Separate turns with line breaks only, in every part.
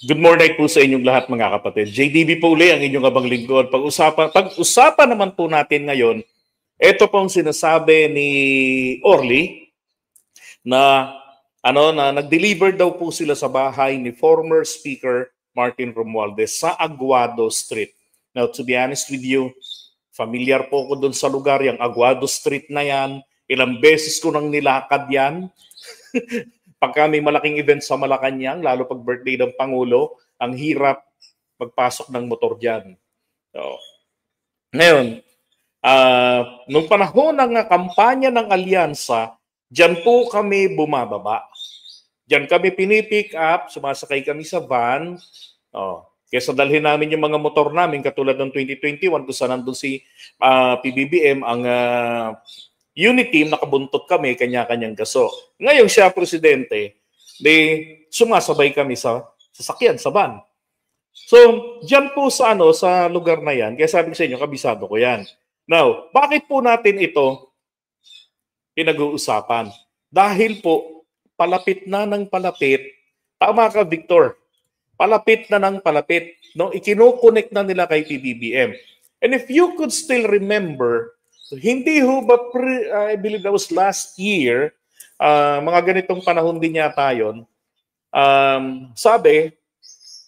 Good morning po sa inyong lahat mga kapatid. JDB po uli ang inyong abang lingkod. Pag-usapan naman po natin ngayon, ito pong sinasabi ni Orly na nag-deliver daw po sila sa bahay ni former Speaker Martin Romualdez sa Aguado Street. Now, to be honest with you, familiar po ko doon sa lugar, yung Aguado Street na yan. Ilang beses ko nang nilakad yan. Pagka may malaking event sa Malacanang, lalo pag birthday ng Pangulo, ang hirap magpasok ng motor dyan. So, ngayon, nung panahon ng kampanya ng Alyansa, dyan po kami bumababa. Dyan kami pinipick up, sumasakay kami sa van. Kesa dalhin namin yung mga motor namin, katulad ng 2021, kung saan nandun si PBBM, ang unit team, nakabuntot kami, kanya-kanyang gaso. Ngayon siya, presidente, sumasabay kami sa sasakyan, sa van. So, dyan po sa lugar na yan, kaya sabi ko sa inyo, kabisado ko yan. Now, bakit po natin ito pinag-uusapan? Dahil po, palapit na ng palapit, tama ka, Victor, palapit na ng palapit, no? Ikino-connect na nila kay PBBM. And if you could still remember, hindi ho ba, I believe that was last year, mga ganitong panahon din yata yun, sabi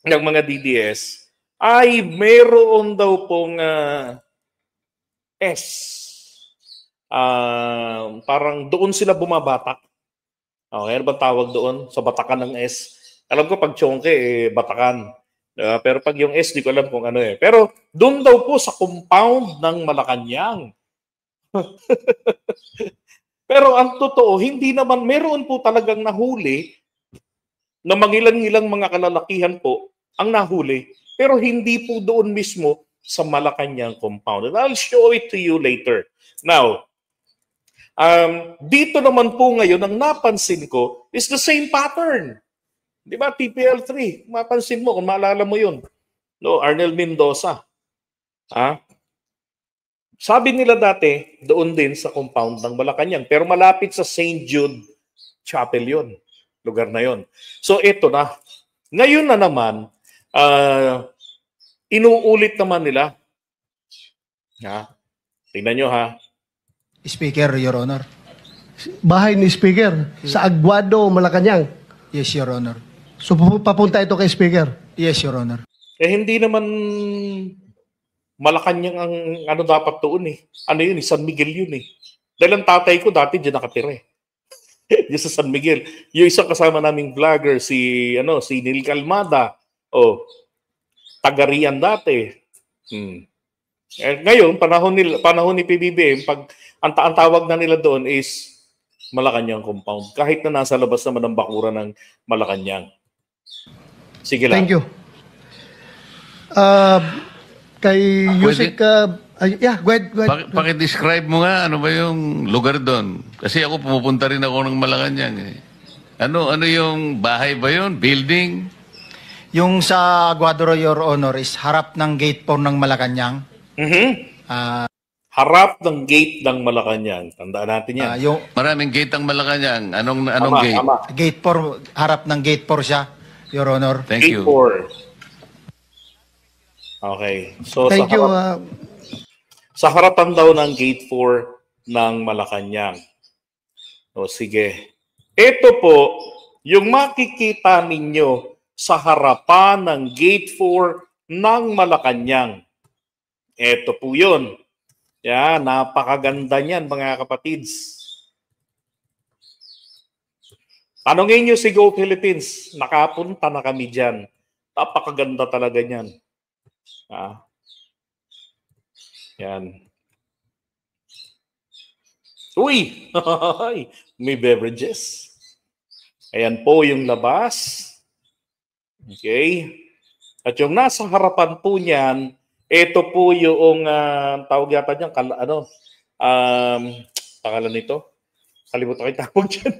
ng mga DDS, ay meron daw pong S. Parang doon sila bumabatak. Okay, ano ba tawag doon? Sa batakan ng S. Alam ko pag Chongke, batakan. Pero pag yung S, di ko alam kung ano eh. Pero doon daw po sa compound ng Malacanang. Pero ang totoo, hindi naman, meron po talagang nahuli na mangilang-ilang mga kalalakihan po ang nahuli, pero hindi po doon mismo sa Malacanang compound. And I'll show it to you later. Now, dito naman po ngayon, ang napansin ko is the same pattern. Di ba, TPL3, mapansin mo, kung maalala mo yun. No, Arnel Mendoza. Sabi nila dati, doon din sa compound ng Malacanang. Pero malapit sa St. Jude Chapel yun. Lugar na yun. So ito na. Ngayon na naman, inuulit naman nila. Tingnan nyo ha.
Speaker, Your Honor.
Bahay ni Speaker sa Aguado, Malacanang.
Yes, Your Honor.
So papunta ito kay Speaker?
Yes, Your Honor.
Hindi naman Malacanang ang dapat doon eh. Ano yun eh, San Miguel yun eh. Dahil ang tatay ko dati diyan nakatira eh. Diyan sa San Miguel. Yung isang kasama naming vlogger, si Neil Calmada. Taga-Rian dati. Ngayon, panahon ni PBBM, pag ang tawag na nila doon is Malacanang compound. Kahit na nasa labas naman ng bakuran ng Malacanang. Sige lang.
Thank you. Kay Yusek, yeah, go ahead.
Paki-describe mo nga, ano ba yung lugar doon? Kasi ako pumupunta rin ako ng Malacanang eh. Ano yung bahay ba yun? Building?
Yung sa Aguado, Your Honor, is harap ng gate 4 ng Malacanang.
Harap ng gate ng Malacanang. Tandaan natin yan.
Maraming gate ang Malacanang. Anong gate?
Tama.
Gate 4, harap ng gate 4 siya, Your Honor.
Thank you.
Gate 4. Okay. So
Thank you.
Sa harapan daw ng gate 4 ng Malacanang. Sige. Ito po, yung makikita ninyo sa harapan ng gate 4 ng Malacanang. Ito po yun. Yan, napakaganda niyan mga kapatids. Tanungin nyo si Go Philippines, nakapunta na kami dyan. Napakaganda talaga niyan. Yan. Uy! May beverages. Ayan po yung labas. Okay. At yung nasa harapan po niyan, ito po yung tawag yata niyan, pangalan nito. Kalimutan ko yung tawag dyan.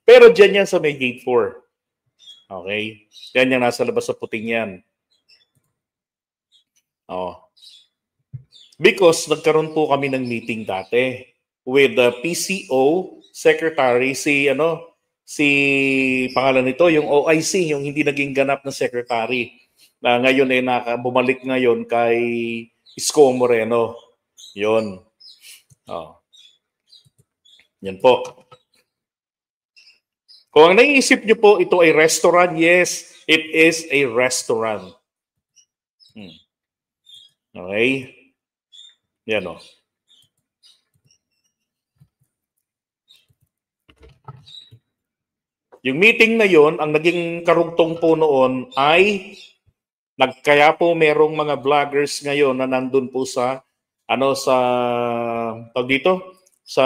Pero dyan yan sa may gate 4. Okay. Yan yung nasa labas sa puting yan. Because nagkaroon po kami ng meeting dati with the PCO secretary, si si pangalan nito, yung OIC, yung hindi naging ganap na secretary. Na ngayon ay bumalik ngayon kay Isko Moreno. Yun. Oh. Yan po. Kung ang naiisip nyo po, ito ay restaurant, yes, it is a restaurant. Okay? Yan o. Yung meeting na yon, ang naging karugtong po noon ay kaya po merong mga vloggers ngayon na nandun po sa sa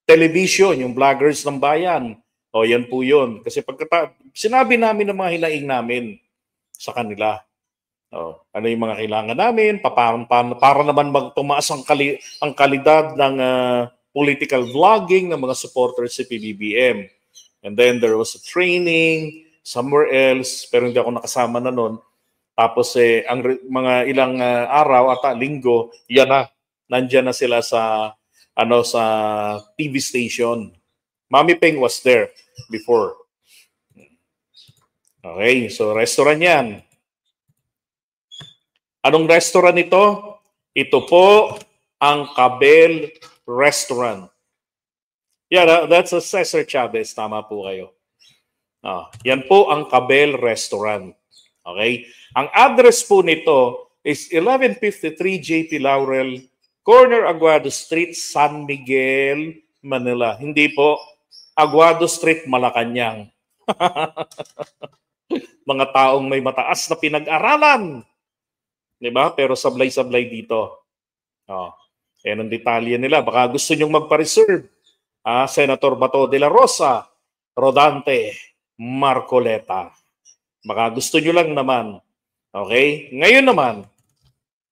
television, yung vloggers ng bayan. O yan po yun. Kasi sinabi namin ng mga hinaing namin sa kanila. Ano yung mga kailangan namin, para naman tumaas ang kalidad ng political vlogging ng mga supporters sa PBBM. And then there was a training somewhere else, pero hindi ako nakasama na noon. Tapos ang mga ilang araw at linggo, nandiyan na sila sa sa TV station. Mami Peng was there before. Okay, so restaurant yan. Anong restaurant ito? Ito po ang Cabel Restaurant. Yeah, that's a Cesar Chavez. Tama po kayo. Yan po ang Cabel Restaurant. Okay? Ang address po nito is 1153 JP Laurel, Corner Aguado Street, San Miguel, Manila. Hindi po Aguado Street, Malacanang. Mga taong may mataas na pinag-aralan. Diba? Pero sablay-sablay dito. Yan ang detalye nila. Baka gusto nyong magpa-reserve. Senator Bato de la Rosa, Rodante, Marcoleta. Baka gusto nyo lang naman. Okay? Ngayon naman,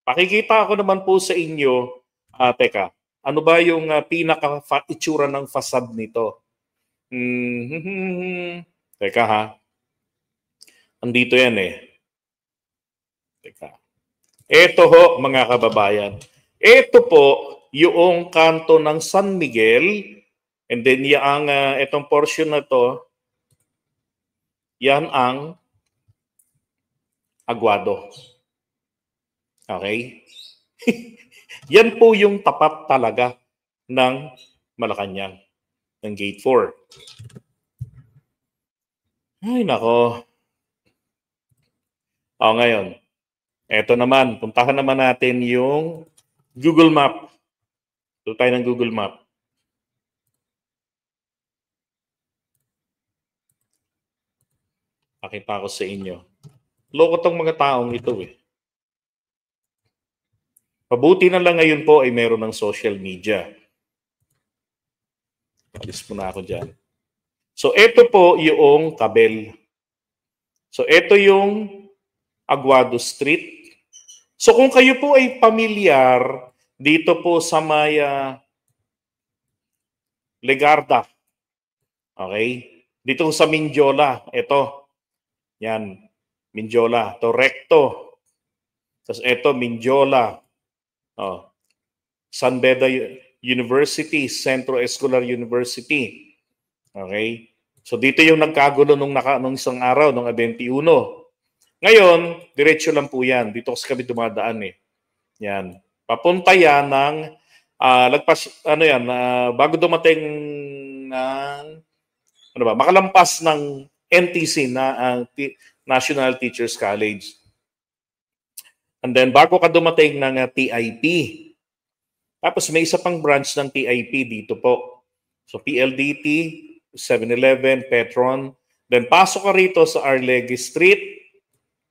pakikita ko naman po sa inyo, teka, ano ba yung pinaka-itsura ng fasad nito? Teka ha. Andito yan eh. Teka. Ito ho, mga kababayan. Ito po yung kanto ng San Miguel. And then itong portion na to, yan ang Aguado. Okay? Yan po yung tapat talaga ng Malacanang, ng Gate 4. Ay, nako. Ngayon, eto naman, puntahan naman natin yung Google Map. Ito tayo ng Google Map. Pakita ko sa inyo. Loko tong mga taong ito eh. Mabuti na lang ngayon po ay meron ng social media. Alis po na ako dyan. So, ito po yung Cabel. So, ito yung Aguado Street. So, kung kayo po ay pamilyar dito po sa may Legarda. Okay? Dito sa Mindiola. Ito. Yan. Mindiola. Ito, recto. Tapos ito, Mindiola. San Beda University, Centro Escolar University. Okay? So dito yung nagkagulo nung isang araw, nung 21. Ngayon, diretso lang po yan. Dito kasi kami dumadaan eh. Yan. Papunta yan ng, bago dumating ng, makalampas ng NTC, National Teachers College. And then bago ka dumating ng TIP. Tapos may isa pang branch ng TIP dito po. So PLDT, 7-Eleven, Petron. Then pasok ka rito sa Arlegui Street.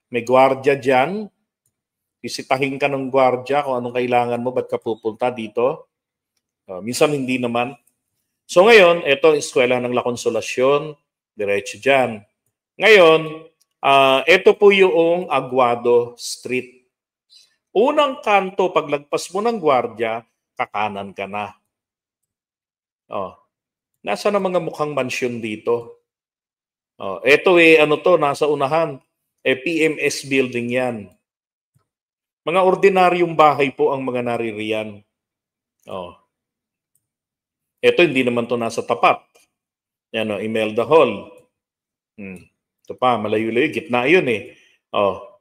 May gwardiya dyan. Isitahin ka ng gwardiya kung anong kailangan mo, ba't ka pupunta dito. Minsan hindi naman. So ngayon, ito eskwela ng La Consolacion. Diretso dyan. Ngayon, ito po yung Aguado Street. Unang kanto, paglagpas mo ng gwardiya, kakanan ka na. Nasa na mga mukhang mansyon dito. Ito nasa unahan. PMS building yan. Mga ordinaryong bahay po ang mga naririyan. Ito hindi naman to nasa tapat. Yan o, Imelda Hall. Ito pa, malayo-layo, gitna yun eh. Oh,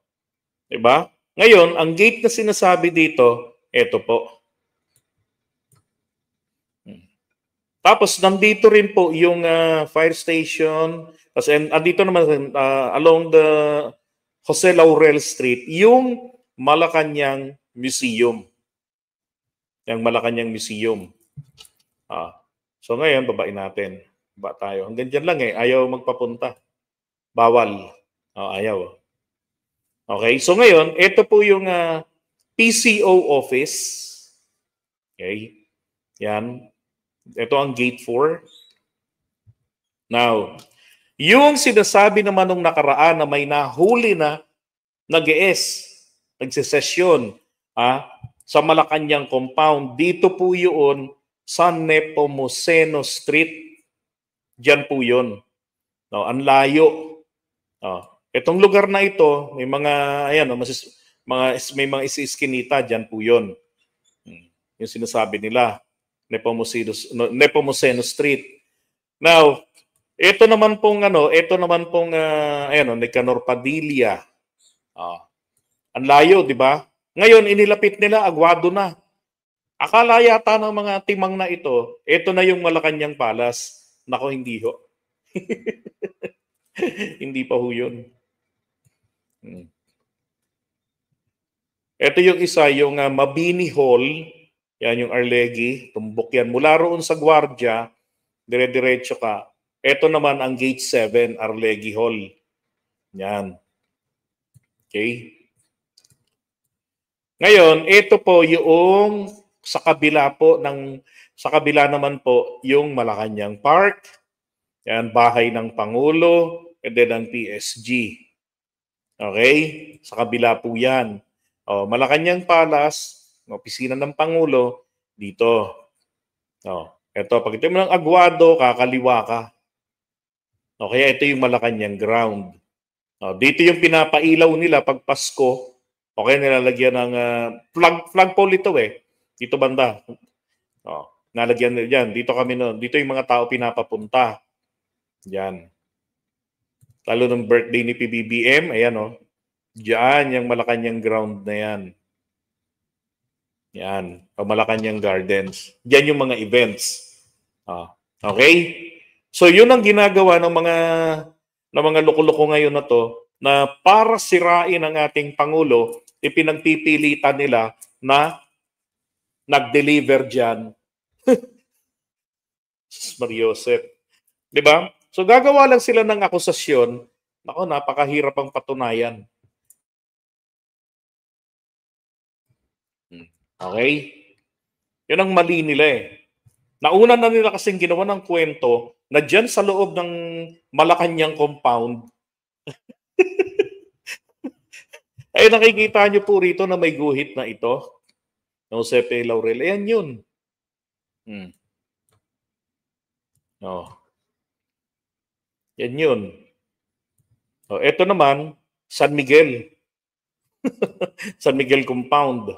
diba? Ngayon, ang gate na sinasabi dito, ito po. Tapos, nandito rin po yung fire station. Kasi andito naman, along the Jose Laurel Street, yung Malacanang Museum. Yung Malacanang Museum. So ngayon, babain natin. Baba tayo. Hanggang dyan lang eh. Ayaw magpapunta. Bawal. Ayaw. Okay. So ngayon, ito po yung PCO office. Okay. Yan. Ito ang gate 4. Now, yung sinasabi naman nung nakaraan na may nahuli na nag-ES, nagsesesyon sa Malacanang compound, dito po yun sa Nepomuceno Street. Diyan po yun. No, ang layo. Itong lugar na ito, may mga, ayan, may mga isiskinita, diyan po yun. Yung sinasabi nila, Nepomuceno Street. Now, ito naman pong Nicanor Padilla. Ang layo, di ba? Ngayon, inilapit nila, Aguado na. Akala yata ng mga timang na ito na yung Malacanang Palace. Nako, hindi ho. Hindi pa ho yun. Ito yung isa, yung Mabini Hall. Yan yung Arlegui. Tumbok yan. Mula roon sa Guardia, dire-diretso ka. Ito naman ang Gate 7, Arlegui Hall. Yan. Okay. Ngayon, ito po yung sa kabila naman po yung Malacanang Park. Yan, bahay ng Pangulo, and then ang PSG. Okay? Sa kabila po yan. Malacanang Palace, opisina ng Pangulo, dito. Ito, pag ito mo ng Aguado, kakaliwa ka. Kaya ito yung Malacanang ground. Dito yung pinapailaw nila pag Pasko. Okay, nilalagyan ng flagpole ito eh. Dito banda. Nalagyan nila dyan. Dito kami noon. Dito yung mga tao pinapapunta. Diyan. Lalo ng birthday ni PBBM. Ayan o. Diyan yung Malacanang ground na yan. Yan. Malacanang Gardens. Diyan yung mga events. Okay? So yun ang ginagawa ng mga loko-loko ngayon na to, na para sirain ang ating Pangulo, ipinagpipilitan nila na nag-deliver dyan. Mariosep. Di ba? So gagawa lang sila ng akusasyon. Nako, napakahirap ang patunayan. Okay? Yun ang mali nila eh. Nauna na nila kasing ginawa ng kwento na dyan sa loob ng Malacanang compound, ay nakikita nyo po rito na may guhit na ito. Jose P. Laurel. Ayan yun. Yan yun. Ito naman, San Miguel. San Miguel compound.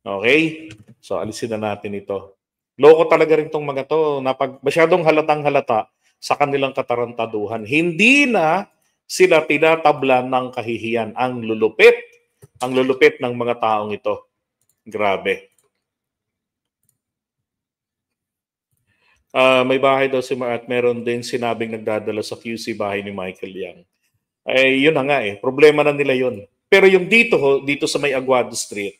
Okay? So, alisin na natin ito. Loko talaga rin tong mga to. Masyadong halatang-halata sa kanilang katarantaduhan. Hindi na sila tinatablan ng kahihiyan. Ang lulupit ng mga taong ito. Grabe. May bahay daw si at meron din sinabing nagdadala sa QC bahay ni Michael Yang. Yun na nga eh. Problema na nila yun. Pero yung dito sa may Aguado Street,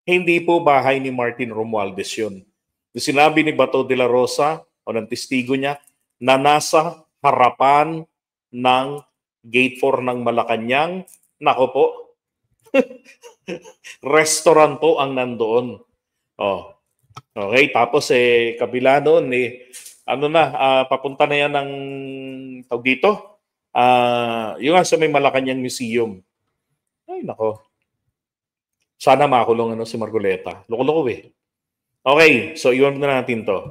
hindi po bahay ni Martin Romualdez yun. Yung sinabi ni Bato de la Rosa o ng testigo niya na nasa harapan ng Gate 4 ng Malacanang, nako po, restaurant po ang nandoon. Okay, tapos kabila doon papunta na yan ng tawag dito. Yung sa may Malacanang Museum. Ay nako. Sana makulong si Margoleta. Loko-loko eh. Okay, so iwan na natin to.